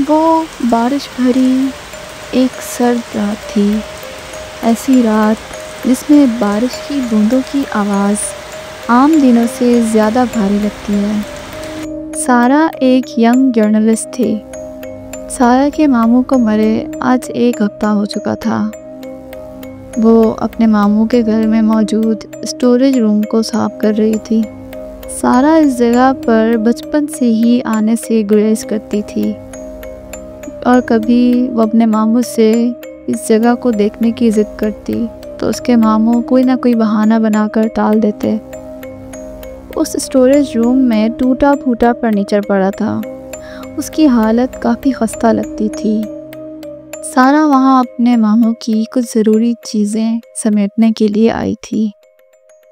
वो बारिश भरी एक सर्द रात थी। ऐसी रात जिसमें बारिश की बूंदों की आवाज़ आम दिनों से ज़्यादा भारी लगती है। सारा एक यंग जर्नलिस्ट थी। सारा के मामू को मरे आज 1 हफ्ता हो चुका था। वो अपने मामू के घर में मौजूद स्टोरेज रूम को साफ कर रही थी। सारा इस जगह पर बचपन से ही आने से गुरेज करती थी और कभी वो अपने मामू से इस जगह को देखने की ज़िद करती तो उसके मामू कोई ना कोई बहाना बनाकर टाल देते। उस स्टोरेज रूम में टूटा फूटा फर्नीचर पड़ा था। उसकी हालत काफ़ी खस्ता लगती थी। सारा वहाँ अपने मामू की कुछ ज़रूरी चीज़ें समेटने के लिए आई थी।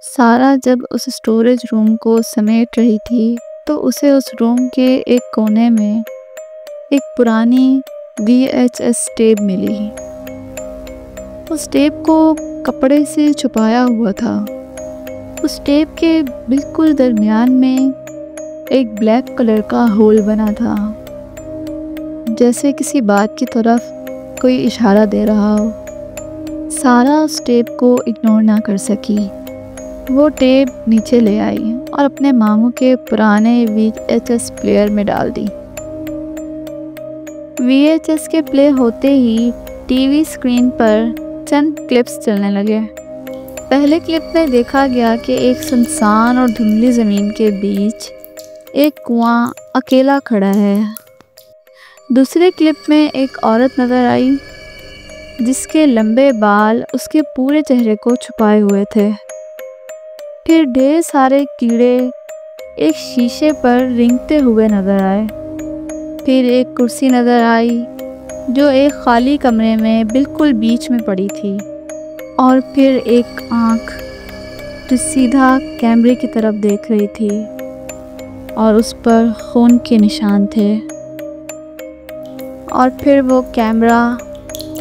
सारा जब उस स्टोरेज रूम को समेट रही थी तो उसे उस रूम के एक कोने में एक पुरानी VHS टेप मिली। उस टेप को कपड़े से छुपाया हुआ था। उस टेप के बिल्कुल दरमियान में एक ब्लैक कलर का होल बना था, जैसे किसी बात की तरफ कोई इशारा दे रहा हो। सारा उस टेप को इग्नोर ना कर सकी। वो टेप नीचे ले आई और अपने मामू के पुराने VHS प्लेयर में डाल दी। VHS के प्ले होते ही टीवी स्क्रीन पर चंद क्लिप्स चलने लगे। पहले क्लिप में देखा गया कि एक सुनसान और धुंधली ज़मीन के बीच एक कुआं अकेला खड़ा है। दूसरे क्लिप में एक औरत नज़र आई जिसके लंबे बाल उसके पूरे चेहरे को छुपाए हुए थे। फिर ढेर सारे कीड़े एक शीशे पर रेंगते हुए नज़र आए। फिर एक कुर्सी नज़र आई जो एक खाली कमरे में बिल्कुल बीच में पड़ी थी। और फिर एक आँख जो सीधा कैमरे की तरफ देख रही थी और उस पर खून के निशान थे। और फिर वो कैमरा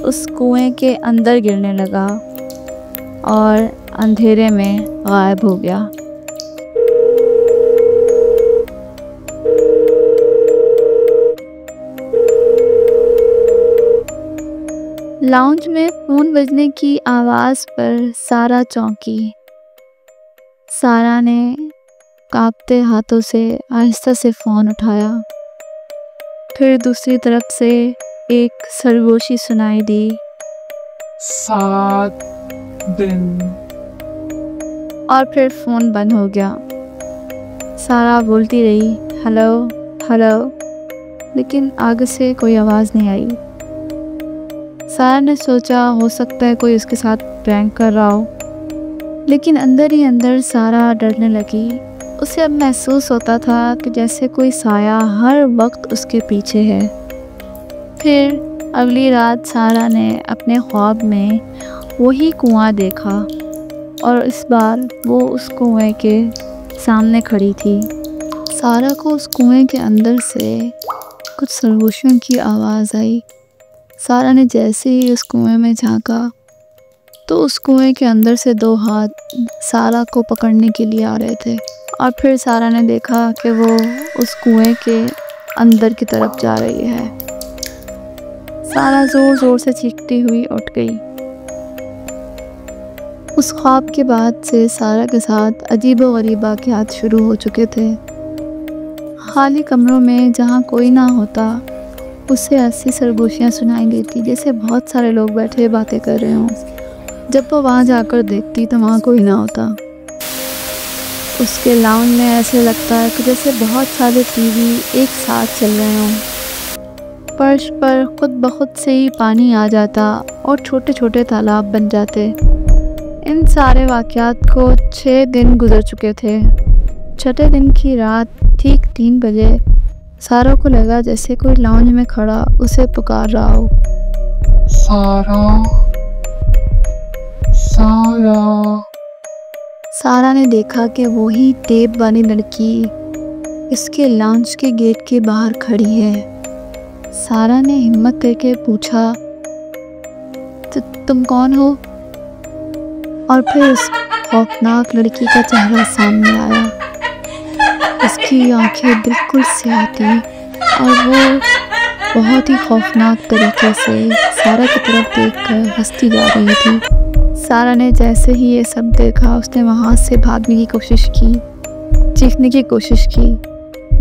उस कुएं के अंदर गिरने लगा और अंधेरे में गायब हो गया। लाउंज में फ़ोन बजने की आवाज़ पर सारा चौंकी। सारा ने कांपते हाथों से आहिस्ता से फ़ोन उठाया। फिर दूसरी तरफ से एक सरगोशी सुनाई दी। 7 दिन। और फिर फ़ोन बंद हो गया। सारा बोलती रही हेलो हेलो, लेकिन आगे से कोई आवाज़ नहीं आई। सारा ने सोचा हो सकता है कोई उसके साथ प्रैंक कर रहा हो, लेकिन अंदर ही अंदर सारा डरने लगी। उसे अब महसूस होता था कि जैसे कोई साया हर वक्त उसके पीछे है। फिर अगली रात सारा ने अपने ख्वाब में वही कुआं देखा और इस बार वो उस कुएं के सामने खड़ी थी। सारा को उस कुएं के अंदर से कुछ सरगोशियों की आवाज़ आई। सारा ने जैसे ही उस कुएं में झांका तो उस कुएं के अंदर से 2 हाथ सारा को पकड़ने के लिए आ रहे थे। और फिर सारा ने देखा कि वो उस कुएं के अंदर की तरफ जा रही है। सारा ज़ोर ज़ोर से चीखती हुई उठ गई। उस ख्वाब के बाद से सारा के साथ अजीब व गरीब वाक़यात शुरू हो चुके थे। खाली कमरों में जहाँ कोई ना होता उससे ऐसी सरगोशियाँ सुनाई देती जैसे बहुत सारे लोग बैठे बातें कर रहे हों। जब वो वहाँ जाकर देखती तो वहाँ कोई ना होता। उसके लाउंज में ऐसे लगता है कि जैसे बहुत सारे टीवी एक साथ चल रहे हों। फर्श पर खुद ब खुद से ही पानी आ जाता और छोटे छोटे तालाब बन जाते। इन सारे वाक़यात को 6 दिन गुजर चुके थे। छठे दिन की रात ठीक 3 बजे सारा को लगा जैसे कोई लाउंज में खड़ा उसे पुकार रहा हो। सारा सारा। सारा ने देखा कि वही टेप वाली लड़की इसके लाउंज के गेट के बाहर खड़ी है। सारा ने हिम्मत करके पूछा तुम कौन हो? और फिर उस खौफनाक लड़की का चेहरा सामने आया। उसकी आंखें बिल्कुल स्याह थी और वो बहुत ही खौफनाक तरीके से सारा की तरफ देखकर हंसती जा रही थी। सारा ने जैसे ही ये सब देखा उसने वहाँ से भागने की कोशिश की, चीखने की कोशिश की,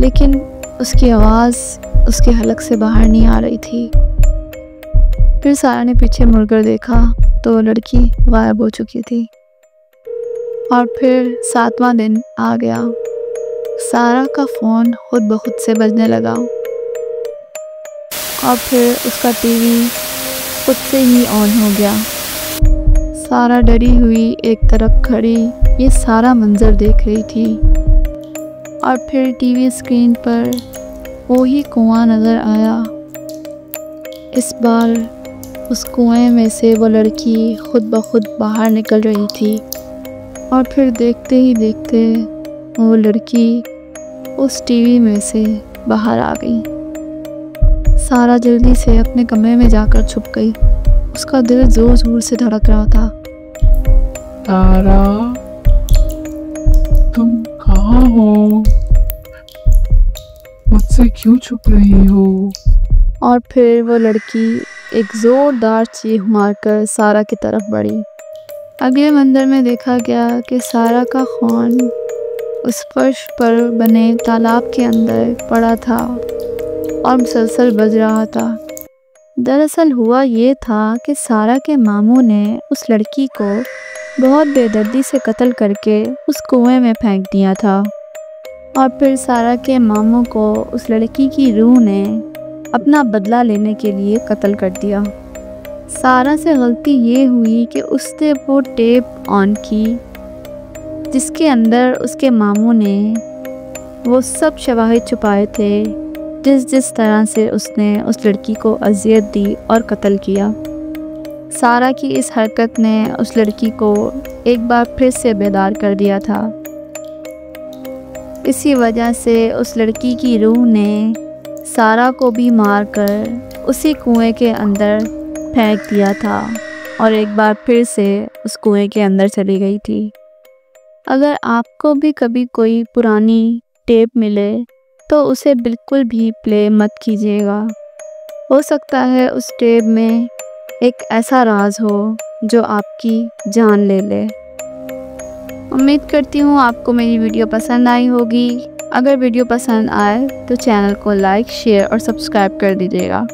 लेकिन उसकी आवाज़ उसके हलक से बाहर नहीं आ रही थी। फिर सारा ने पीछे मुड़कर देखा तो वो लड़की गायब हो चुकी थी। और फिर 7वां दिन आ गया। सारा का फ़ोन खुद ब खुद से बजने लगा और फिर उसका टीवी खुद से ही ऑन हो गया। सारा डरी हुई एक तरफ खड़ी ये सारा मंज़र देख रही थी और फिर टीवी स्क्रीन पर वो ही कुआं नज़र आया। इस बार उस कुएं में से वो लड़की खुद ब खुद बाहर निकल रही थी और फिर देखते ही देखते वो लड़की उस टीवी में से बाहर आ गई। सारा जल्दी से अपने कमरे में जाकर छुप गई। उसका दिल ज़ोर ज़ोर से धड़क रहा था। सारा, तुम कहाँ हो? मुझसे क्यों छुप रही हो? और फिर वो लड़की एक ज़ोरदार चीख मारकर सारा की तरफ बढ़ी। अगले मंजर में देखा गया कि सारा का खून उस फर्श पर बने तालाब के अंदर पड़ा था और मुसलसल बज रहा था। दरअसल हुआ ये था कि सारा के मामू ने उस लड़की को बहुत बेदर्दी से कत्ल करके उस कुएं में फेंक दिया था और फिर सारा के मामू को उस लड़की की रूह ने अपना बदला लेने के लिए कत्ल कर दिया। सारा से गलती ये हुई कि उसने वो टेप ऑन की जिसके अंदर उसके मामू ने वो सब शवाहिद छुपाए थे जिस तरह से उसने उस लड़की को अजियत दी और कत्ल किया। सारा की इस हरकत ने उस लड़की को एक बार फिर से बेदार कर दिया था। इसी वजह से उस लड़की की रूह ने सारा को भी मारकर उसी कुएं के अंदर फेंक दिया था और एक बार फिर से उस कुएं के अंदर चली गई थी। अगर आपको भी कभी कोई पुरानी टेप मिले तो उसे बिल्कुल भी प्ले मत कीजिएगा। हो सकता है उस टेप में एक ऐसा राज हो जो आपकी जान ले ले। उम्मीद करती हूँ आपको मेरी वीडियो पसंद आई होगी। अगर वीडियो पसंद आए तो चैनल को लाइक, शेयर और सब्सक्राइब कर दीजिएगा।